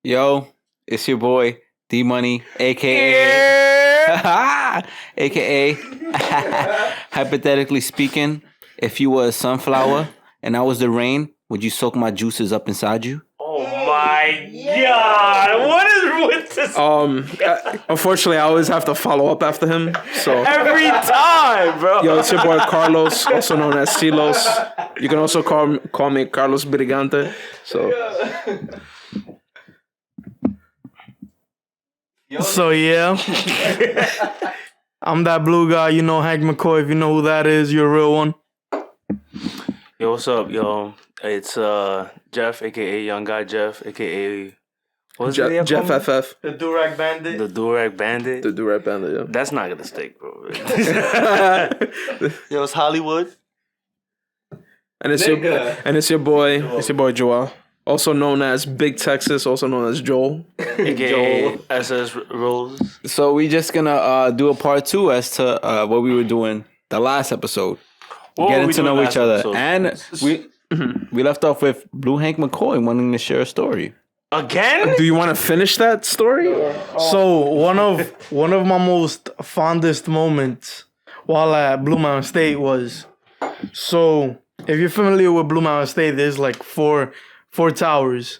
Yo, it's your boy D Money, aka aka hypothetically speaking, if you were a sunflower and I was the rain, would you soak my juices up inside you? Oh my god! What is with this? Unfortunately, I always have to follow up after him. So Every time, bro. yo, it's your boy Carlos, also known as Silos. You can also call me Carlos Brigante. So yeah, I'm that blue guy. You know Hank McCoy. If you know who that is, you're a real one. Yo, what's up, yo? It's Jeff, aka Young Guy Jeff, aka what's the Jeff FF, The Derreck Bandit. The Derreck Bandit. the Durag Bandit. Yeah. That's not gonna stick, bro. Yo, it's Hollywood. And it's your boy Joel, also known as Big Texas, also known as Joel. aka SS Rose. So we just gonna do a part 2 as to what we were doing the last episode. What were Getting we to doing know last each other. episode? And we left off with Blue Hank McCoy wanting to share a story. Again? Do you want to finish that story? So one of my most fondest moments while at Blue Mountain State was, so if you're familiar with Blue Mountain State, there's like four towers,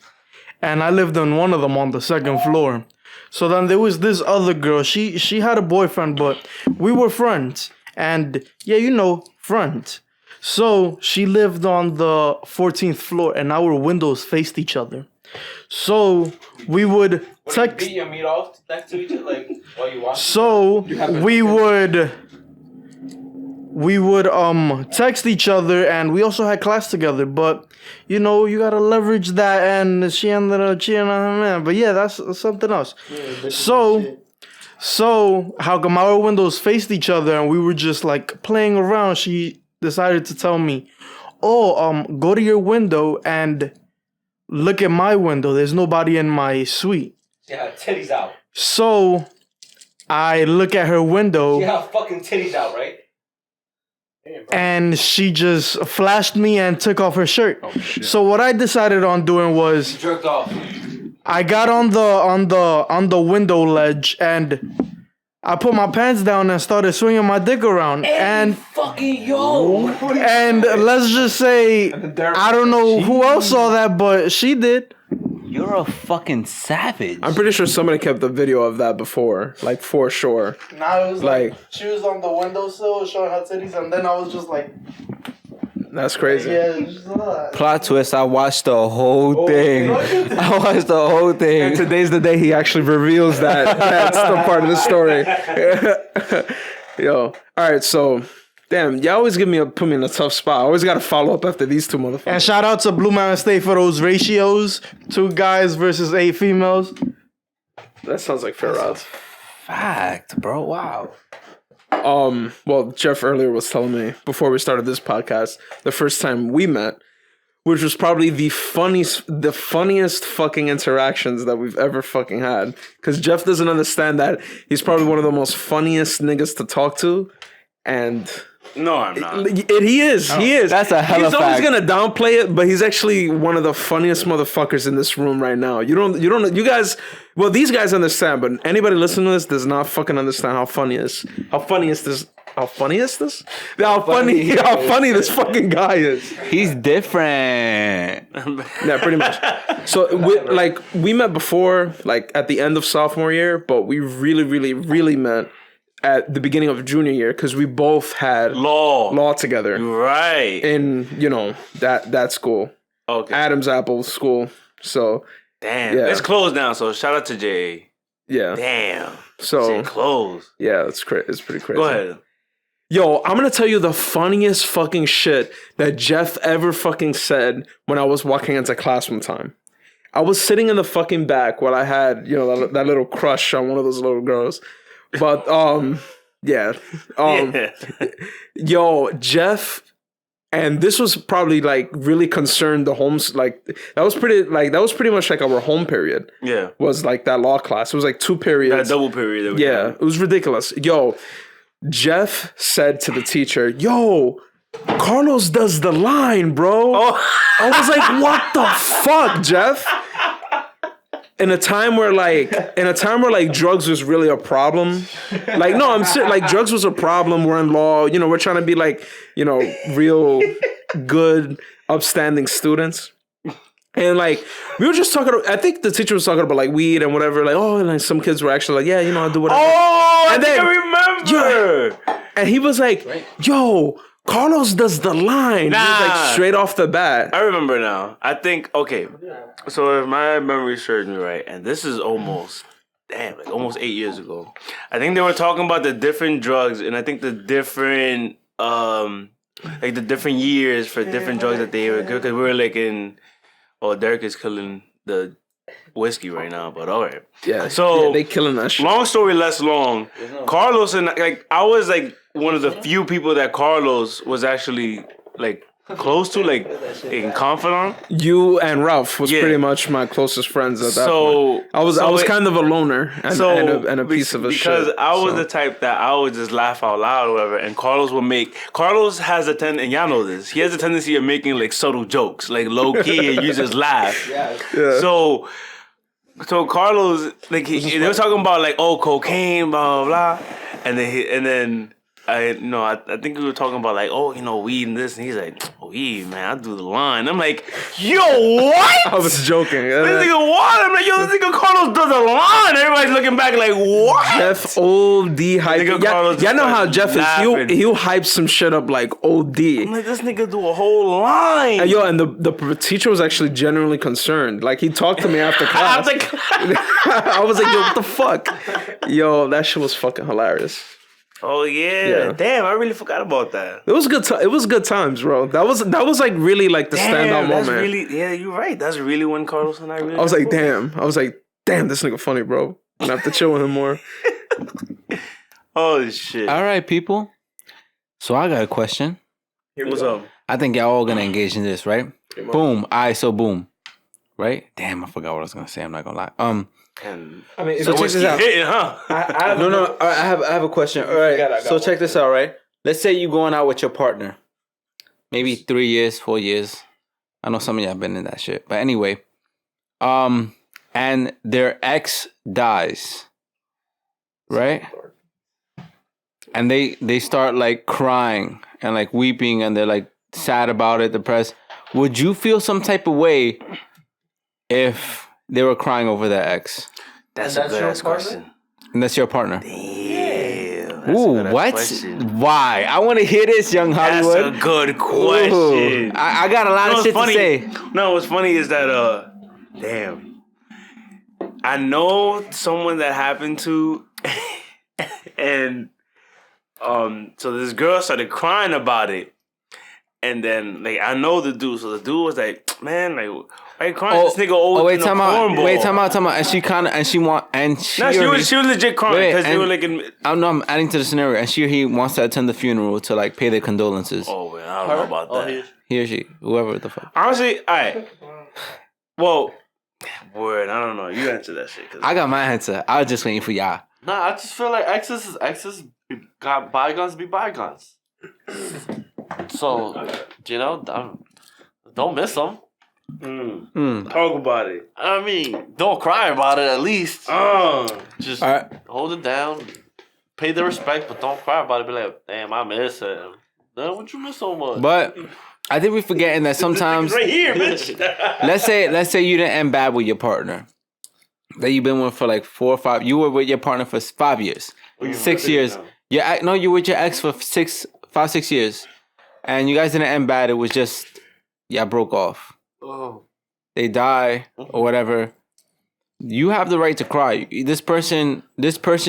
and I lived on one of them on the second floor. So then there was this other girl. She had a boyfriend, but we were friends, and yeah, friends. So she lived on the 14th floor, and our windows faced each other. So we would text. Beat your meat off next to each other, like while you watch. So we would text each other, and we also had class together. But you gotta leverage that, and she ended up cheating on her man. But yeah, that's something else. So how come our windows faced each other, and we were just like playing around? She decided to tell me, go to your window and look at my window. There's nobody in my suite. Yeah, titties out. So I look at her window. Yeah, fucking titties out, right? And she just flashed me and took off her shirt. Oh, shit. So what I decided on doing was Jerked off. I got on the window ledge and I put my pants down and started swinging my dick around. And Fucking yo. let's just say I don't know who else saw that, but she did. You're a fucking savage. I'm pretty sure somebody kept the video of that before, like for sure. Now it was like she was on the windowsill showing her titties, and then I was just like, That's crazy. yeah. Plot twist, I watched the whole thing. I watched the whole thing. And today's the day he actually reveals that. That's the part of the story. Yo, all right. So, damn, y'all always put me in a tough spot. I always got to follow up after these two motherfuckers. And shout out to Blue Mountain State for those ratios: 2 guys versus 8 females. That sounds like fair odds. Fact, bro. Wow. Well, Jeff earlier was telling me before we started this podcast, the first time we met, which was probably the funniest fucking interactions that we've ever fucking had. Because Jeff doesn't understand that he's probably one of the most funniest niggas to talk to, and No, I'm not. he is. He is. That's a hella He's always fact. gonna downplay it, but he's actually one of the funniest motherfuckers in this room right now. You guys. Well, these guys understand, but anybody listening to this does not fucking understand how funny this fucking guy is. He's different. Yeah, pretty much. So we met before, like at the end of sophomore year, but we really, really, really met at the beginning of junior year because we both had law together Right. in that school, Okay. Adam's Apple School. So Damn. Yeah. It's closed now, so shout out to Jay. yeah, Damn. so Shit closed. yeah, it's pretty crazy. Go ahead. Yo, I'm gonna tell you the funniest fucking shit that Jeff ever fucking said when I was walking into class one time. I was sitting in the fucking back while I had, that little crush on one of those little girls. But, yeah. Yo, Jeff, and this was probably, like, really concerned the homes, like, that was pretty much like our home period. Yeah. Was, like, that law class. It was, like, 2 periods. That double period that we Yeah, had. it was ridiculous. Yo, Jeff said to the teacher, yo, Carlos does the line, bro. Oh. I was like, what the fuck, Jeff? in a time where like drugs was really a problem. Like no, I'm serious. Like drugs was a problem. We're in law. You know, we're trying to be like, you know, real good, upstanding students. And like we were just talking. I think the teacher was talking about like weed and whatever. Like and like some kids were actually like, yeah, you know, I'll do whatever. Oh, and I remember. Yeah, and he was like, yo, Carlos does the line. He was like straight off the bat. I remember now. I think so if my memory serves me right, and this is almost 8 years ago. I think they were talking about the different drugs, and I think the different like the different years for different drugs that they were good, because we were like in. Oh, Derreck is killing the whiskey right now, but all right. Yeah, so they killing that shit. Long story less long. Carlos and like I was like one of the few people that Carlos was actually like close to, like in confidant. You and Ralph was pretty much my closest friends at that point. I was kind of a loner and a piece of a shit. Because I was the type that I would just laugh out loud or whatever, and Carlos has a tendency, and y'all know this, he has a tendency of making like subtle jokes, like low key, and you just laugh. Yeah. So Carlos, like they were talking about like cocaine, blah blah blah, and then I think we were talking about like, weed and this, and he's like, weed, man, I do the line. I'm like, yo, what? I was joking. This nigga what? I'm like, yo, this nigga Carlos does the line. Everybody's looking back like, what? Jeff OD hype. Y'all know how Jeff is. He'll hype some shit up like OD. I'm like, this nigga do a whole line. And the teacher was actually genuinely concerned. Like he talked to me after class. I was like, yo, what the fuck? Yo, that shit was fucking hilarious. Oh yeah. Damn! I really forgot about that. It was good. It was good times, bro. That was like really like the standout moment. Really, yeah, you're right. That's really when Carlos and I really. I was like, damn, this nigga funny, bro. I have to chill with him more. Oh shit! All right, people. So I got a question. What's up? I think y'all all gonna engage in this, right? Boom. So boom. Right? Damn, I forgot what I was gonna say. I'm not gonna lie. So check this out. Hitting, huh? I have a question. All right. So check this out, right? Let's say you going out with your partner. Maybe 3 years, 4 years. I know some of y'all been in that shit. But anyway. And their ex dies. Right? And they start like crying and like weeping, and they're like sad about it, depressed. Would you feel some type of way if they were crying over their ex? That's a good ass question. And that's your partner? Damn. Ooh, what? Question. Why? I want to hear this, young Hollywood. That's a good question. Ooh, I got a lot of shit to say. No, what's funny is that, damn. I know someone that happened to, and, so this girl started crying about it. And then, like, I know the dude. So the dude was like, man, like, why you crying? This nigga old. Wait, time out. And she was legit crying because they were like I'm adding to the scenario, and he wants to attend the funeral to like pay their condolences. Oh man, I don't know about that. He or she, whoever the fuck. Honestly, alright. Well, word, I don't know. You answer that shit. I got my answer. I was just waiting for y'all. Nah, I just feel like exes got bygones be bygones. So, don't miss them. Talk about it. I mean, don't cry about it at least. Just hold it down. Pay the respect, but don't cry about it. Be like, damn, I miss him. Then what you miss so much? But I think we're forgetting that sometimes. Right here, bitch. let's say you didn't end bad with your partner. That you've been with for like 4 or 5. You were with your partner for 5 years, 6 years. You were with your ex for 5, 6 years, and you guys didn't end bad. It was just y'all broke off. Oh. They die or whatever. You have the right to cry. This person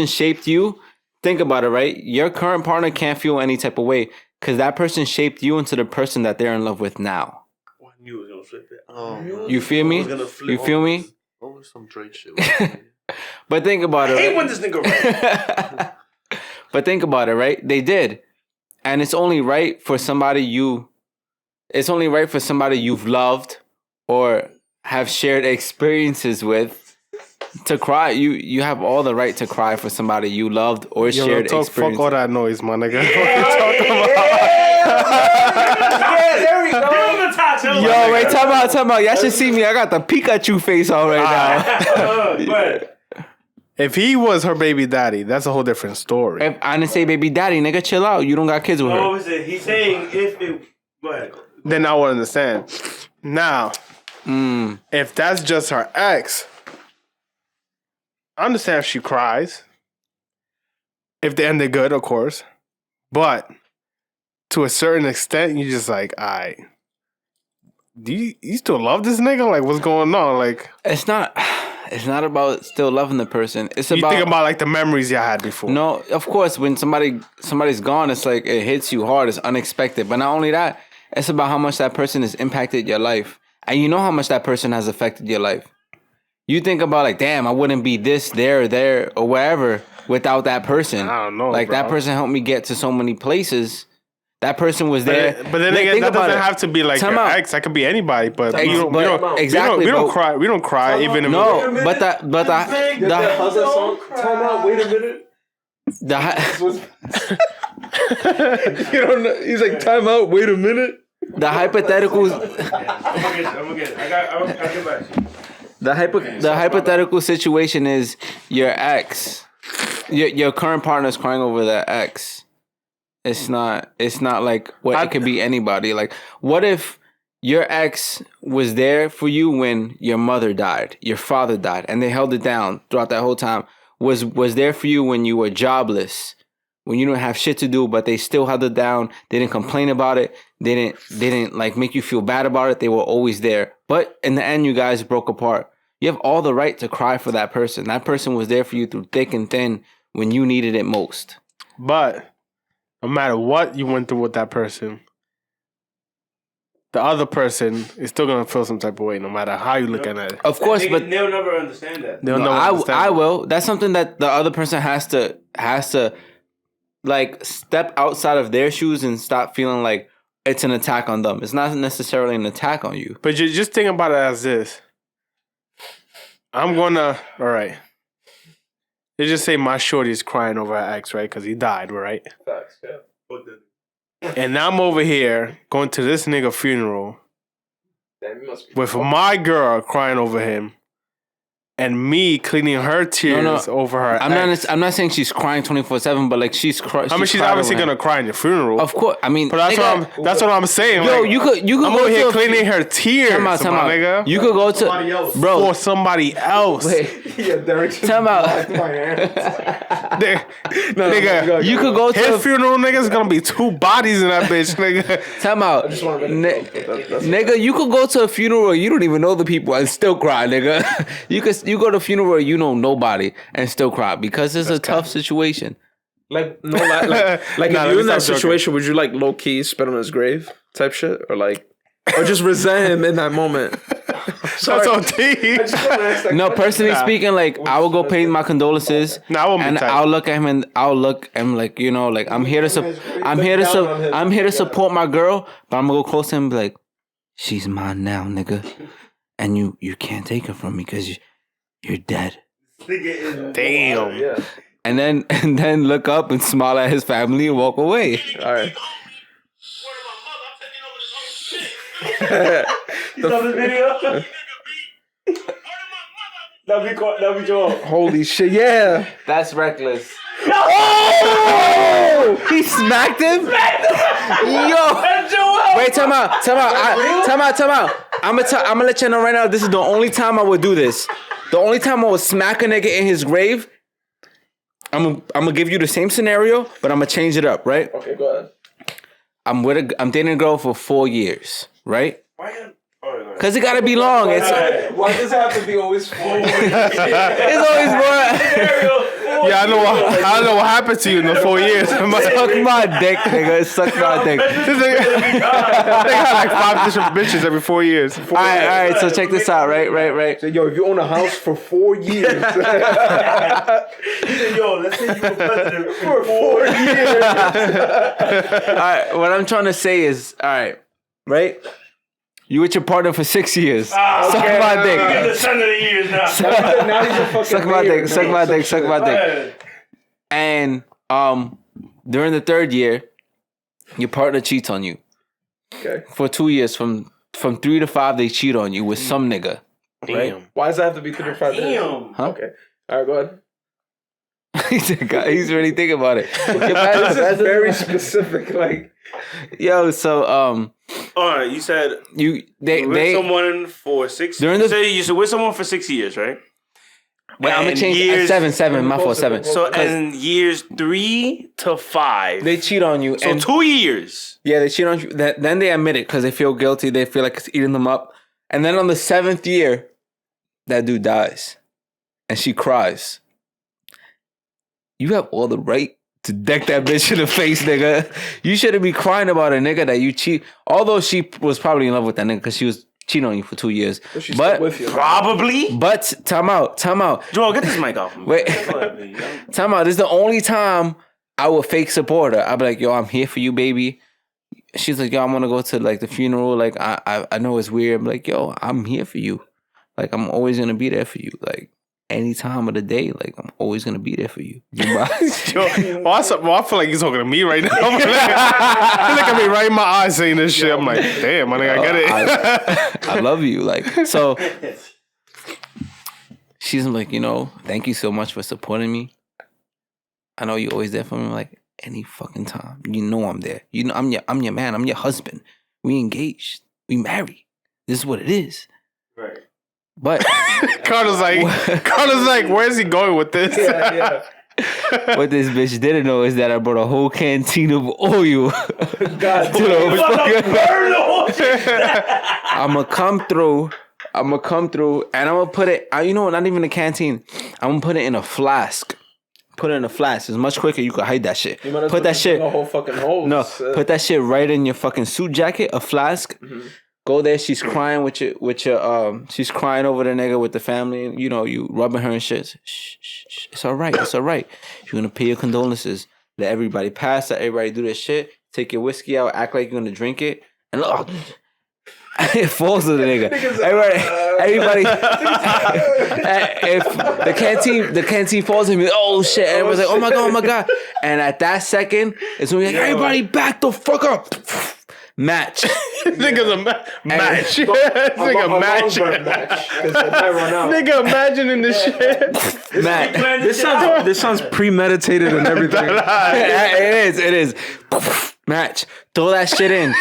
shaped you. Think about it, right? Your current partner can't feel any type of way because that person shaped you into the person that they're in love with now. I knew it was gonna flip it. Oh, you feel me? You feel me? Always some Drake shit. But think about it. I hate when this nigga right. But think about it, right? They did, and it's only right for somebody you've loved or have shared experiences with to cry. You have all the right to cry for somebody you loved or shared experience. Fuck all that noise, my nigga. What you talking about? there we go. Yo, wait, time out. Y'all should see me. I got the Pikachu face on right now. If he was her baby daddy, that's a whole different story. If I didn't say baby daddy, nigga, chill out. You don't got kids with her. No, he's saying if it. What? Then I would understand. Now, if that's just her ex, I understand if she cries. If they ended good, of course. But to a certain extent, you just like, do you still love this nigga? Like, what's going on? Like, it's not about still loving the person. It's about, you think about like the memories you had before. No, of course, when somebody's gone, it's like it hits you hard. It's unexpected. But not only that, it's about how much that person has impacted your life, and you know how much that person has affected your life. You think about like, damn, I wouldn't be this, there, or wherever without that person. I don't know. Like, bro. that person helped me get to so many places. That person was there. But then again, that doesn't have to be like your ex. That could be anybody. But we don't cry. We don't cry even if How's that song? Time out. Wait a minute. You don't know. He's like, time out. Wait a minute. The hypothetical. I'm gonna get it. I'll get back to you. The hypothetical situation is your ex, your current partner is crying over their ex. It's not like it could be anybody. Like, what if your ex was there for you when your mother died, your father died, and they held it down throughout that whole time? Was there for you when you were jobless, when you didn't have shit to do, but they still held it down. They didn't complain about it. They didn't like make you feel bad about it. They were always there. But in the end, you guys broke apart. You have all the right to cry for that person. That person was there for you through thick and thin when you needed it most. But no matter what you went through with that person, the other person is still gonna feel some type of way, no matter how you look at it. Of course, but they'll never understand that. I will. That's something that the other person has to like step outside of their shoes and stop feeling like it's an attack on them. It's not necessarily an attack on you. But you just think about it as this. All right. They just say my shorty is crying over her ex, right? Because he died, right? Facts, yeah. And I'm over here going to this nigga funeral with my girl crying over him and me cleaning her tears over her ex. I'm not saying she's crying 24/7, but like she's crying. I mean, she's obviously gonna cry in your funeral. Of course, I mean, but that's what I'm saying. Yo, like, you could I'm go over here to cleaning her tears, Time out. nigga. You could go to for somebody else. Wait, Yeah, Derreck just time out. my hands. Nigga, You could go to his funeral, nigga. Is gonna be 2 bodies in that bitch, nigga. Time out. Nigga, you could go to a funeral where you don't even know the people and still cry, nigga. You go to a funeral where you know nobody and still cry because it's a tough situation. Like if you're in that situation, would you like low key spit on his grave type shit, or just resent him in that moment? That's OT. No, personally speaking, like I will go pay my condolences. No, I won't be and tight. I'll look at him and I'll look and like, you know, like I'm here to support my girl, but I'm gonna go close to him and be like, she's mine now, nigga, and you can't take her from me because you're dead. Damn. And then look up and smile at his family and walk away. All right. You saw this video? That'll be Joel. Holy shit! Yeah. That's reckless. Oh! He smacked him? Yo! Wait, time out. I'm gonna let you know right now, this is the only time I would do this. The only time I would smack a nigga in his grave, I'm gonna give you the same scenario, but I'm gonna change it up, right? Okay, go ahead. I'm dating a girl for 4 years, right? Why? Cause it gotta be long. Why does it have to be always 4 years? It's always more. Yeah, I know what happened to you in the 4 years. Suck my dick, nigga. Suck my dick. They got like 5 different bitches every 4 years. All right. So check this out, right. So, yo, if you own a house for 4 years, Yo, let's say you were president for 4 years. All right. What I'm trying to say is, all right. You with your partner for 6 years. Suck my dick. the son of the years now. Now he's a fucking Suck my dick. And during the 3rd year, Your partner cheats on you. Okay. For 2 years, from 3 to 5, they cheat on you with some nigga. Damn. Right? Why does that have to be 3 to 5 days? Damn. Huh? Okay. All right, go ahead. He's really thinking about it. This is very specific. Like, Yo, so All right, you said they with someone for 6 During years. the- You said with someone for 6 years, right? wait, I'm gonna And change years- 7. My fault, 7. So in years 3 to 5. They cheat on you, so and 2 years. yeah, they cheat on you. Then they admit it because they feel guilty. They feel like it's eating them up, and then on the 7th year, that dude dies, and she cries. You have all the right to deck that bitch in the face, nigga. You shouldn't be crying about a nigga that you cheat. Although she was probably in love with that nigga because she was cheating on you for 2 years. she's But still with you. Probably. but time out. Joel, get this mic off me. Wait, time out. This is the only time I would fake support her. I'd be like, yo, I'm here for you, baby. She's like, yo, I'm gonna go to like the funeral. Like, I know it's weird. I'm like, yo, I'm here for you. Like, I'm always gonna be there for you. Like, any time of the day, like, I'm always gonna be there for you. Yo, I feel like he's talking to me right now. He look at me right in my eyes saying this shit. I'm like, damn, I think I get it. I love you. Like, so she's like, thank you so much for supporting me. I know you're always there for me. I'm like, any fucking time. You know I'm there. You know I'm your man. I'm your husband. We engaged. We married. This is what it is. Right. But Carter's like, where's he going with this? Yeah. what this bitch didn't know is that I brought a whole canteen of oil. God, I'ma come through, and I'm gonna put it. Not even a canteen. I'm gonna put it in a flask. Put it in a flask. It's much quicker. You can hide that shit. Put that shit. A whole fucking hole. No, put that shit right in your fucking suit jacket. A flask. Mm-hmm. Go there. She's crying with your. She's crying over the nigga with the family. You rubbing her and shit. Shh. It's all right. It's all right. You're gonna pay your condolences. Let everybody pass. Let everybody do their shit. Take your whiskey out. Act like you're gonna drink it. And look, it falls to the nigga. Everybody. If the canteen falls, and oh shit! Everybody's like, oh my god! And at that second, it's when we like, everybody back the fuck up. Match. Nigga's a match. Nigga match. Nigga imagining this shit. Match. This sounds premeditated and everything. It is. Match. Throw that shit in,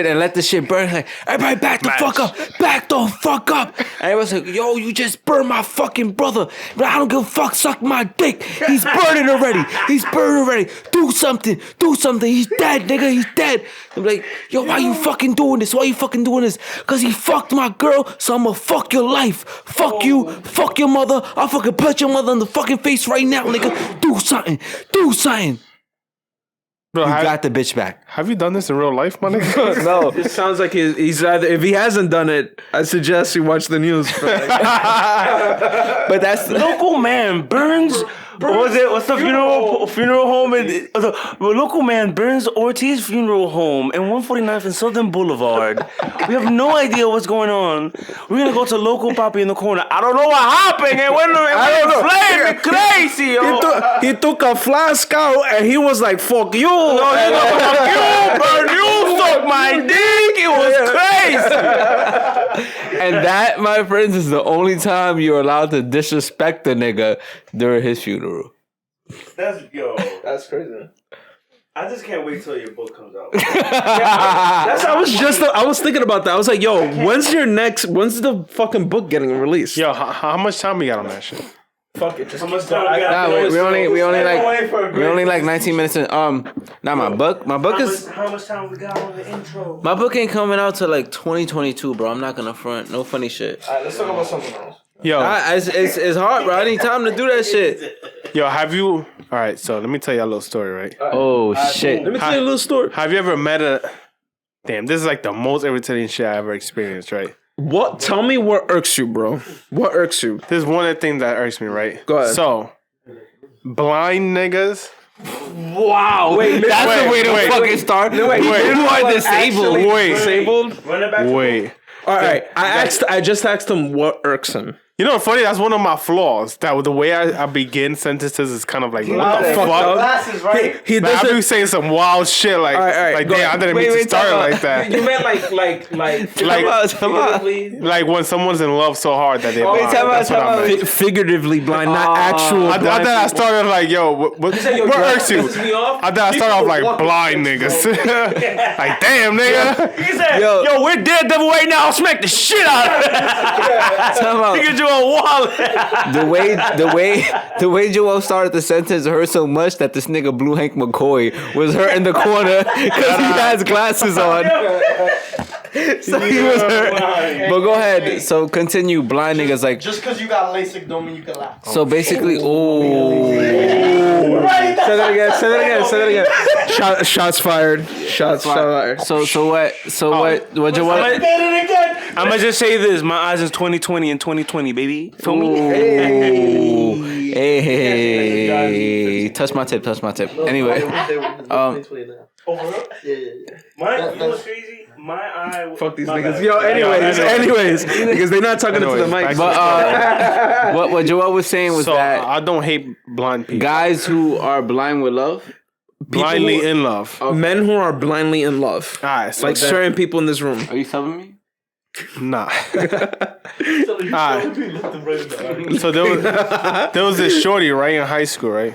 and let the shit burn. Like, everybody back the fuck up. Back the fuck up. And everyone's like, yo, you just burned my fucking brother. But I don't give a fuck. Suck my dick. He's burning already. Do something. He's dead, nigga. He's dead. I'm like, yo, why you fucking doing this? Because he fucked my girl, so I'm gonna fuck your life. Fuck you. Fuck your mother. I'll fucking punch your mother in the fucking face right now, nigga. Do something. Bro, You got the bitch back. have you done this in real life, my nigga? No. It sounds like he's either. If he hasn't done it, I suggest you watch the news. But that's Local man burns. What's the funeral home? The local man burns Ortiz Funeral Home in 149th and Southern Boulevard. We have no idea what's going on. We're gonna go to local papi in the corner. I don't know what happened. It went flaming crazy. Yo. He took a flask out and he was like, "Fuck you!" No, he go, fuck you, burn you, suck my dick. It was crazy. And that, my friends, is the only time you're allowed to disrespect the nigga during his funeral. That's crazy. I just can't wait till your book comes out. I was thinking about that. I was like, "Yo, when's the fucking book getting released?" Yo, how much time we got on that shit? Fuck it. Just How much time we got? Nah, we only like 19 minutes in. My book is. How much time we got on the intro? My book ain't coming out till like 2022, bro. I'm not gonna front. No funny shit. All right, let's talk about something else. Yo, It's hard, bro. I need time to do that shit. have you? All right, so let me tell you a little story, right? Oh shit. Let me tell you a little story. Have you ever met a? Damn, this is like the most irritating shit I ever experienced, right? What? Tell me what irks you, bro. What irks you? This is one of the things that irks me, right? Go ahead. So, blind niggas. Wow. Wait, that's the way to fucking start. No, wait, People who are disabled. Wait. Disabled? Run it back. Wait. All right. I just asked him what irks him. You know what's funny? That's one of my flaws. That the way I begin sentences is kind of like, what the fuck? Glasses, right? He Like, I doesn't. be saying some wild shit like, All right, go damn, I ahead. didn't mean to start it like that. You meant like Like when someone's in love so hard that they blind. That's what I meant. figuratively blind, not actual. I blind thought I people. started like, yo, what irks you? I thought I started off like blind niggas. Like, damn, nigga. He said, yo, we're Daredevil right now. I'll smack the shit out of it. Nigga, you a wallet. The way Joel started the sentence hurt so much that this nigga Blue Hank McCoy was hurt in the corner because he has glasses on. So he was hurt. But go ahead. So continue. Blind niggas like. Just because you got LASIK don't mean you can laugh. So basically, Say that again. Shots fired. Shots fired. So what Joel? I'm gonna just say this: my eyes is 2020 and 2020, baby. Feel me? Hey, touch my tip. Anyway, My, you know what's crazy? My eye. Fuck these niggas. Yo, anyways, because they're not talking into the mic. but what Joel was saying was So that I don't hate blind people. guys who are blind with love, Blindly in love. Men who are blindly in love, Alright, so like certain people in this room. are you telling me? nah. Alright. So there was this shorty right in high school, right?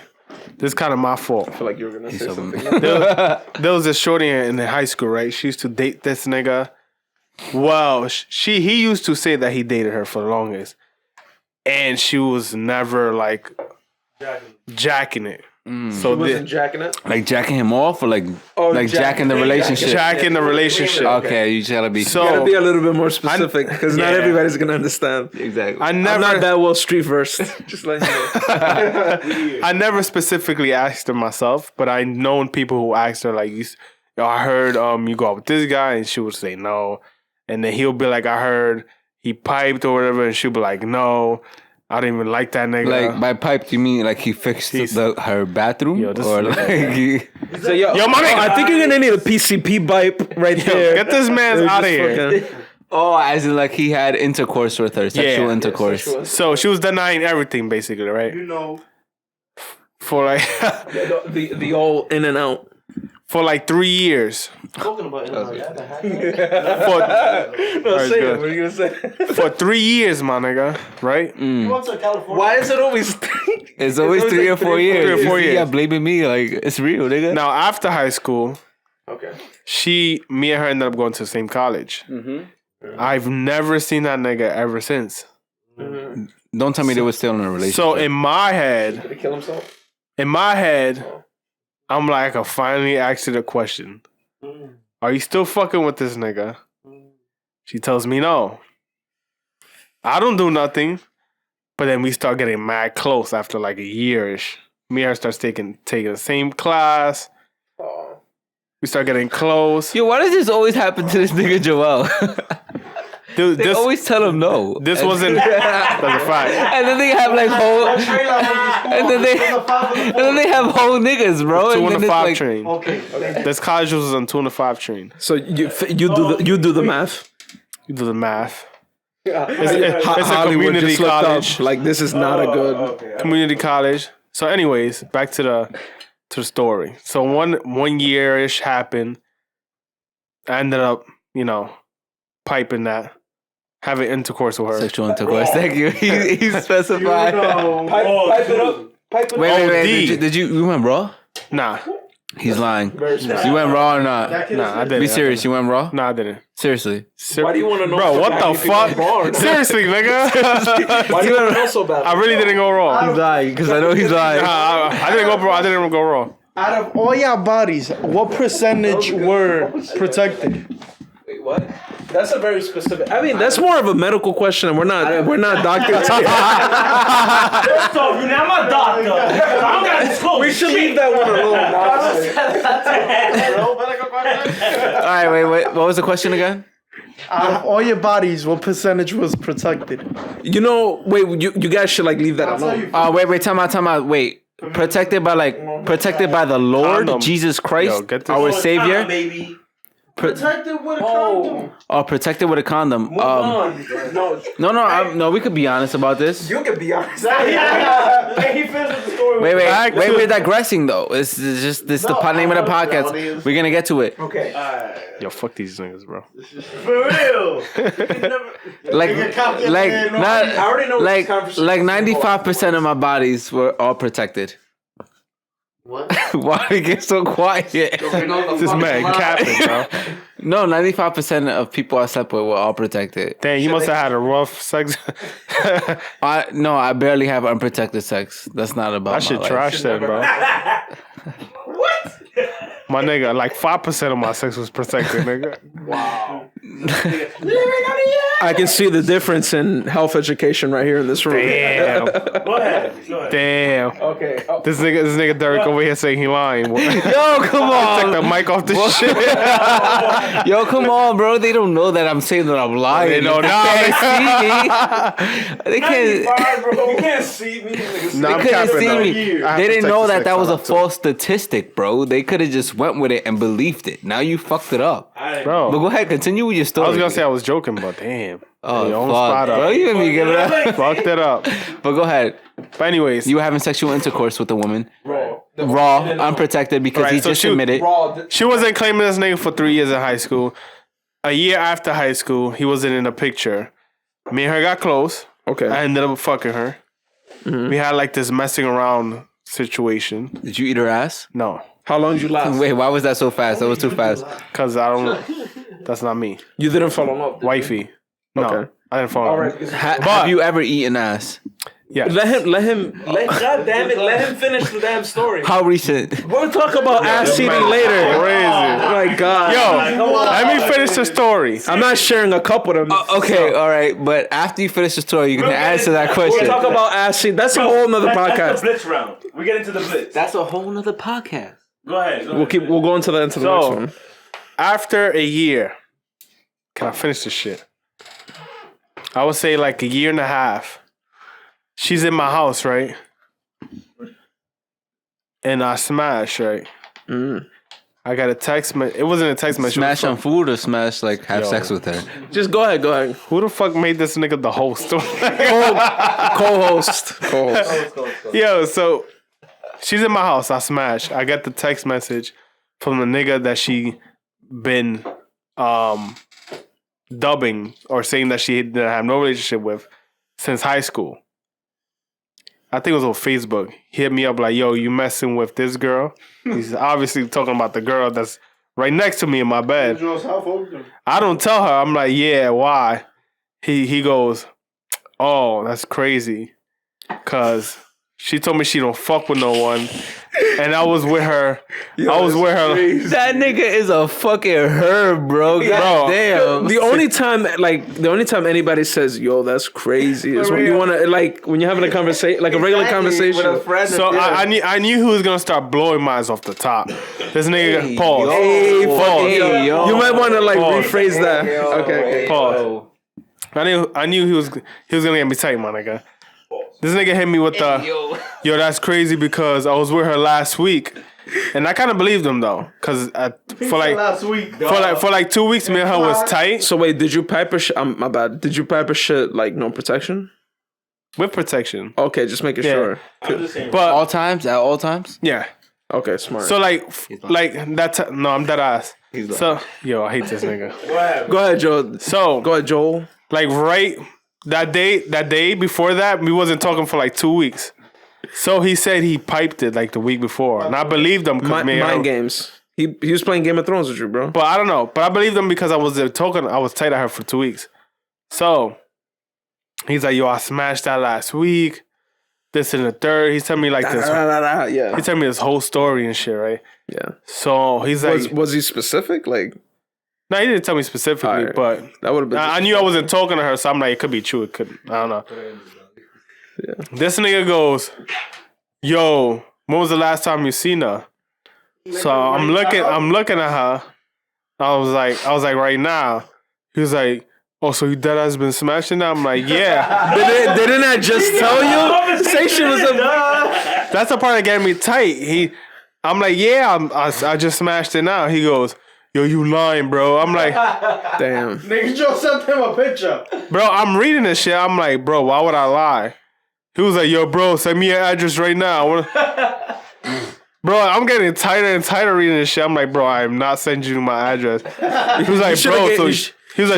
This is kind of my fault. I feel like you were gonna say something. There was this shorty in high school, right? She used to date this nigga. Well, he used to say that he dated her for the longest, and she was never like jacking it. So Wasn't jacking it. Like jacking him off or like jacking the relationship? jacking the relationship. Okay, you just gotta be Gotta be a little bit more specific because not everybody's gonna understand. exactly. I I'm never, not that well street versed. Just letting you know. I never specifically asked her myself, but I known people who asked her like, yo, I heard you go out with this guy, and she would say no, and then he'll be like, I heard he piped or whatever, and she'll be like, no, I don't even like that nigga. Like by pipe, you mean like he fixed her bathroom, Yo, this or is- like he, So, yo, my nigga. I think you're gonna need a PCP pipe right there. Get this man out of here. oh, as in like he had intercourse with her, sexual intercourse. So she was denying everything, basically, right? You know. For like The all in and out. for like 3 years. Talking about For, Say it. What are you gonna say? for 3 years, my nigga, right? You went to California. Why is it always? It's always 3 or 4 years. 3 or 4 years. Yeah, blaming me like it's real, nigga. Now after high school, Okay. me and her ended up going to the same college. I've never seen that nigga ever since. Don't tell me they were still in a relationship. So in my head, Did he kill himself? I'm like, I finally asked her the question. Are you still fucking with this nigga? She tells me no. I don't do nothing. But then we start getting mad close after like a year-ish. Me and her starts taking the same class. We start getting close. Yo, why does this always happen to this nigga Joel? Dude, They always tell him no. this wasn't. That's a fact. And then they have like whole, and then they have whole niggas, bro. Two And on then the it's 5 like, train. Okay. This college was on 2 on the 5 train. So you do the math. You do the math. It's a community college. Like this is not a good. Community college. So, anyways, back to the story. So one year-ish happened. I ended up, piping that, having intercourse with her. sexual intercourse. Thank you. He specified. Pipe it up. Wait. Did you went raw? Nah, He's lying. You went raw or not? nah, I didn't. Be serious. You went raw? Nah, I didn't. Seriously. Why do you want to know? Bro, what the fuck? Why Seriously, nigga. do you want to know so bad? I really didn't go raw. He's lying because I know he's lying. I didn't go, bro. I didn't go raw. Out of all y'all bodies, what percentage were protected? Wait, what? That's a very specific. I mean, that's more of a medical question, and we're not doctors. So, I'm a doctor. I'm gonna disclose. We should leave that one alone. All right, wait. What was the question again? Out of all your bodies, what percentage was protected? Wait, you guys should like leave that alone. Wait. Time out. Wait. Protected by the Lord Condom. Jesus Christ, Yo, get this- our Savior. Baby. Protected with a condom. Oh, protected with a condom. No, we could be honest about this. You can be honest. He finished the story. Wait, we're digressing though. This is the name of the podcast. We're gonna get to it. Okay. Yo, fuck these niggas, bro. For real. Like I already know like 95% of my bodies were all protected. What? Why do you get so quiet? This man capping, bro. No, 95% of people I slept with were all protected. Damn, you must have had a rough sex. I barely have unprotected sex. That's not about I should trash that, bro. What? My nigga, like 5% of my sex was protected, nigga. Wow. I can see the difference in health education right here in this room. Damn. Go ahead. Damn. Okay. This nigga Derreck over here saying he lying. Yo, come on. Take the mic off this shit. Yo, come on, bro. They don't know that I'm saying that I'm lying. They know They now. can't see me. They can't. Bro, you can't see me. Nah, I'm They couldn't capping, see though. me. I have They to didn't take know the that sex that was a out, too. false statistic, bro. They could have just went with it and believed it. Now you fucked it up. Bro. But go ahead, continue with your story. I was gonna say I was joking, but damn. oh, Your own fuck, spot bro. up. You didn't give it up. Fucked it up. But go ahead. But anyways, You were having sexual intercourse with a woman. Raw, unprotected, because Right, he so just she- admitted. she wasn't claiming this nigga for 3 years in high school. A year after high school, he wasn't in the picture. Me and her got close. Okay. I ended up fucking her. We had like this messing around situation. Did you eat her ass? No, How long did you last? Wait, why was that so fast? That was too fast. because I don't. That's not me. You didn't fall in love. did you? Wifey. No, Okay. I didn't fall. All in right. love. Have you ever eaten ass? Yeah. Let him. God damn it! Let him finish the damn story. How recent? We'll talk about ass eating later. Crazy. Oh my god. Yo, let me finish the story. I'm not sharing a cup with him. Okay, all right, but after you finish the story, you can answer that We'll question. talk about ass eating. That's a whole nother That's podcast. the blitz round. We get into the blitz. That's a whole nother podcast. Go ahead. We'll go into the So- next one. After a year, can I finish this shit? I would say like a year and a half. She's in my house, right? And I smash, right? I got a text message. It wasn't a text message. Smash on food or smash like have Yo. sex with her? Just go ahead. Who the fuck made this nigga the host? Co-host. Yo, so she's in my house. I smash. I got the text message from the nigga that she been dubbing or saying that she didn't have no relationship with since high school. I think it was on Facebook. He hit me up like, yo, you messing with this girl? He's obviously talking about the girl that's right next to me in my bed. I don't tell her. I'm like, yeah, why? He goes, oh, that's crazy. Cause she told me she don't fuck with no one. And I was with her. That nigga is a fucking herb, bro. God damn. The only time anybody says, "Yo, that's crazy," is when you want to, like, when you're having a conversation, like a regular conversation. So I knew who was gonna start blowing mines off the top. This nigga, pause. You might want to like Pause. rephrase that. Okay. Pause. I knew he was gonna get me tight, my nigga. This nigga hit me with the yo, that's crazy because I was with her last week, and I kind of believed him though, cause for like 2 weeks, me and her was tight So wait, did you pipe her shit? My bad. Did you pipe her shit like no protection? with protection. Okay, just making sure. But All times, at all times. yeah, Okay, smart. so like that. No, I'm dead ass. So yo, I hate this nigga. go ahead, Joe. So Go ahead, Joel. like right that day before that, we wasn't talking for like 2 weeks. So he said he piped it like the week before, and I believed him. Mind games. He was playing Game of Thrones with you, bro. But I don't know. But I believed him because I was talking. I was tight at her for 2 weeks. So he's like, "Yo, I smashed that last week. This and the third." He's telling me like this. Yeah. He telling me this whole story and shit, right? Yeah. So he's like, Was he specific? Like "No, he didn't tell me specifically, Alright. but that would have been. I knew I wasn't talking to her, so I'm like, it could be true. It could. I don't know." Yeah. This nigga goes, "Yo, when was the last time you seen her?" So I'm looking at her. I was like, right now. He was like, "Oh, so you dead ass been smashing that?" I'm like, "Yeah." Didn't I just tell you? Say she was a. That's the part that got me tight. I'm like, "Yeah, I just smashed it now." He goes, yo, you lying, bro. I'm like, Damn. Nigga Joe sent him a picture. bro, I'm reading this shit. I'm like, bro, why would I lie? He was like, yo, bro, send me your address right now. Bro, I'm getting tighter and tighter reading this shit. I'm like, bro, I am not sending you my address. He was like, bro, he was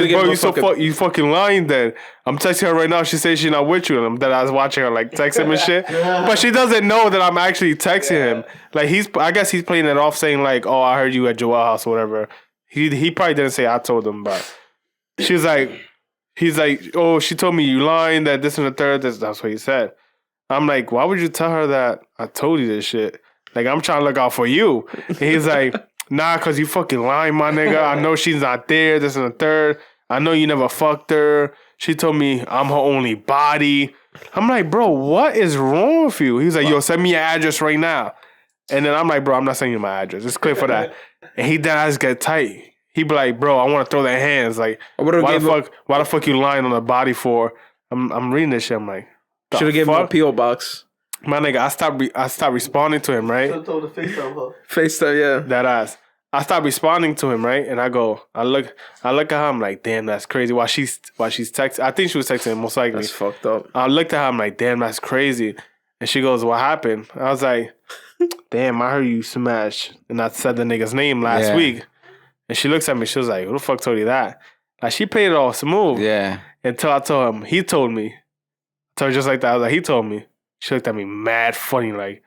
like, bro, you fucking lying then. I'm texting her right now. She says she's not with you. And I was watching her like text him and shit. But she doesn't know that I'm actually texting him. Like I guess he's playing it off saying like, oh, I heard you at Joel's house or whatever. He probably didn't say I told him, but he's like, oh, she told me you lying, that this and the third. That's what he said. I'm like, why would you tell her that I told you this shit? Like, I'm trying to look out for you. And he's like, nah, because you fucking lying, my nigga. I know she's not there, this and the third. I know you never fucked her. She told me I'm her only body. I'm like, bro, what is wrong with you? He's like, yo, send me your address right now. And then I'm like, bro, I'm not sending you my address. It's clear for that. And he does get tight. He be like, bro, I want to throw their hands. Like, why the fuck you lying on the body for? I'm reading this shit. I'm like, should have given him a P.O. box. My nigga, I stopped responding to him, right? FaceTime, yeah. That ass. I stopped responding to him, right? And I look at her, I'm like, damn, that's crazy. While she's texting, I think she was texting him, most likely. That's fucked up. I looked at her, I'm like, damn, that's crazy. And she goes, what happened? I was like, damn, I heard you smashed. And I said the nigga's name last week. And she looks at me, she was like, who the fuck told you that? Like, she played it all smooth. Yeah. Until I told him, he told me. I told her just like that. I was like, he told me. She looked at me mad funny, like,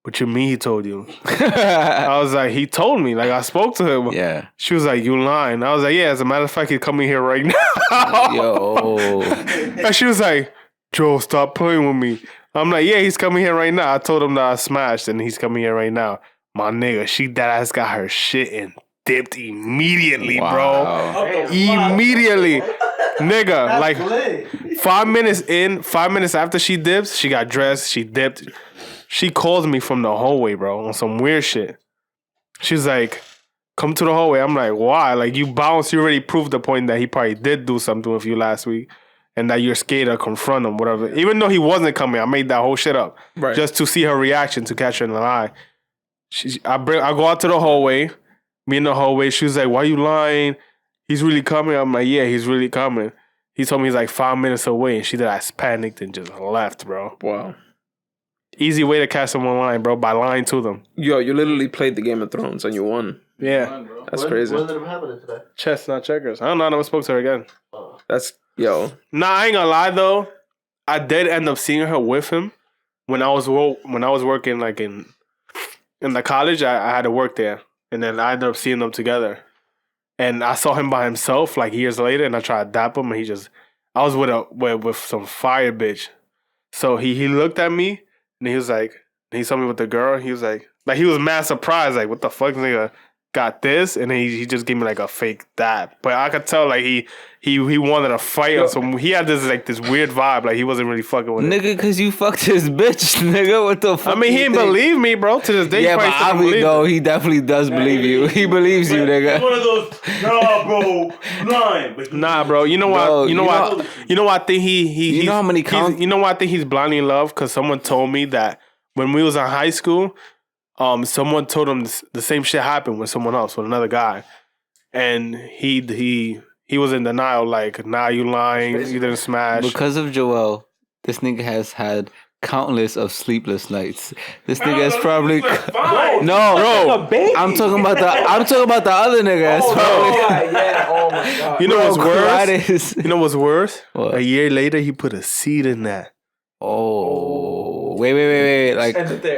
what you mean he told you? I was like, he told me. Like, I spoke to him. Yeah. She was like, you lying. I was like, yeah, as a matter of fact, he's coming here right now. Yo. And she was like, Joe, stop playing with me. I'm like, yeah, he's coming here right now. I told him that I smashed, and he's coming here right now. My nigga, she that ass got her shit and dipped immediately, bro. Immediately. Nigga, like 5 minutes in, 5 minutes after she dips, she got dressed, she dipped. She calls me from the hallway, bro, on some weird shit. She's like, come to the hallway. I'm like, why? Like, you bounced, you already proved the point that he probably did do something with you last week and that you're scared to confront him, whatever. Even though he wasn't coming, I made that whole shit up. Right. Just to see her reaction, to catch her in the lie. I go out to the hallway, me in the hallway. She was like, why you lying? He's really coming. I'm like, yeah, he's really coming. He told me he's like 5 minutes away, and she did. I panicked and just left, bro. Wow. Easy way to catch someone lying, bro, by lying to them. Yo, you literally played the Game of Thrones and you won. Yeah. That's crazy. What ended up happening today? Chess, not checkers. I don't know. I never spoke to her again. That's, yo. Nah, I ain't gonna lie, though. I did end up seeing her with him when I was working, like, in the college. I had to work there. And then I ended up seeing them together. And I saw him by himself like years later, and I tried to dap him, and I was with some fire bitch. So he looked at me, and he was like, he saw me with the girl. He was like he was mad surprised, like, what the fuck, nigga, got this? And then he just gave me like a fake dap. But I could tell like he wanted to fight or something. He had this weird vibe, like he wasn't really fucking with it. Nigga, cause you fucked his bitch, nigga. What the fuck? I mean, he didn't believe me, bro. To this day, yeah, but obviously, no, he definitely does believe you. He believes you, nigga. One of those, nah, bro, blind. Nah, bro. You know what? Bro, you know what? You know what? I think he. You know how many counts? You know what? I think he's blindly in love because someone told me that when we was in high school, someone told him the same shit happened with someone else, with another guy, and he was in denial, like, nah, you lying, you didn't smash. Because of Joel, this nigga has had countless of sleepless nights. This nigga is probably no, bro. I'm talking about the other nigga. Oh my god. You know what's worse? You know what's worse? What? A year later, he put a seed in that. Oh, wait. Like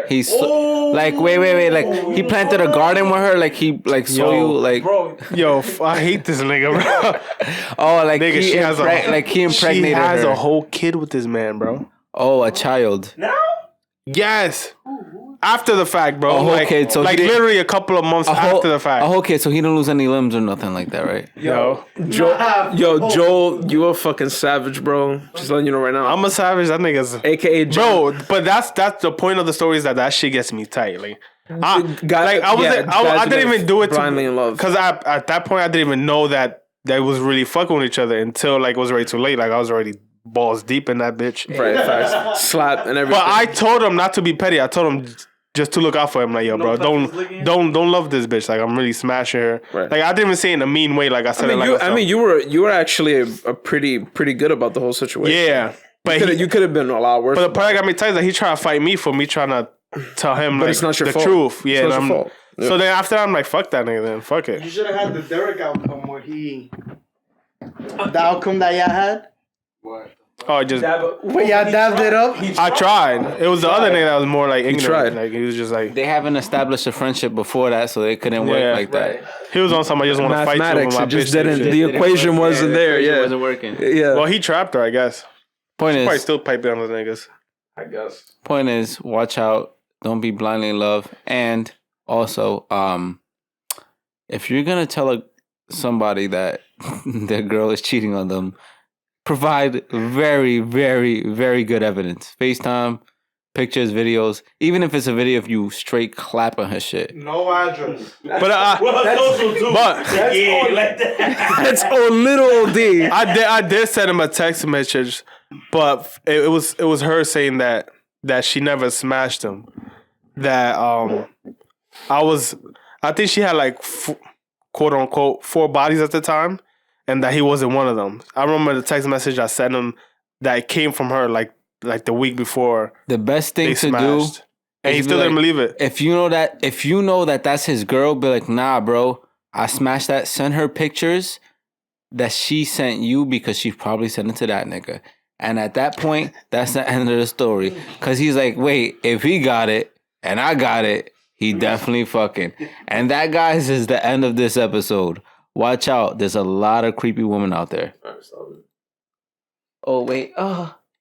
he's wait. Like he planted a garden with her. Like he saw you. Like bro. Yo, I hate this nigga, bro. Oh, like nigga, he impregnated She has her. a whole kid with this man, bro. Oh, a child. Now? Yes. After the fact, bro. A whole kid, so like literally a couple of months after the fact. A whole kid, so he don't lose any limbs or nothing like that, right? Joel, you a fucking savage, bro. Just letting you know right now. I'm a savage. That nigga's AKA Joel. bro. But that's the point of the story is that shit gets me tight. Like, I didn't even do it blindly in love because at that point I didn't even know that they was really fucking with each other until like it was already too late. Like I was already balls deep in that bitch. Right, facts. Slap and everything. But I told him not to be petty. I told him just to look out for him. Like, yo, bro, don't love this bitch. Like, I'm really smashing her. Right. Like, I didn't even say it in a mean way. Like I said, you were actually a pretty good about the whole situation. Yeah, but you could have been a lot worse. But the part that got me tight is that he tried to fight me for me trying to tell him but it's not your the fault. truth. Yeah, it's not your fault. Yeah. So then after I'm like, fuck that nigga. Then fuck it. You should have had the Derreck outcome where the outcome that y'all had. What? Oh, just When y'all dabbed it up. I tried. It was the other nigga that was more like ignorant. He tried. Like he was just like They haven't established a friendship before that, so they couldn't work like that. he was on something. I just want to fight you. Mathematics, With my it just bitch didn't. shit. The equation wasn't there. It Yeah, wasn't working. yeah. Well, he trapped her, I guess. Point Probably is, still piping on those niggas. I guess. watch out. Don't be blindly in love. And also, if you're gonna tell somebody that their girl is cheating on them, provide very, very, very good evidence. FaceTime, pictures, videos. Even if it's a video of you straight clapping her shit. No address. But That's social too. but That's a little D. I did send him a text message, but it was her saying that she never smashed him. That I think she had like quote unquote 4 bodies at the time, and that he wasn't one of them. I remember the text message I sent him that came from her like the week before. The best thing They to smashed. do, And he is still be didn't like, believe it. if you know that that's his girl, be like, nah, bro, I smashed that. Send her pictures that she sent you because she probably sent it to that nigga. And at that point, that's the end of the story. Cause he's like, wait, if he got it and I got it, he definitely fucking. And that, guys, is the end of this episode. Watch out. There's a lot of creepy women out there. Oh, wait. Oh.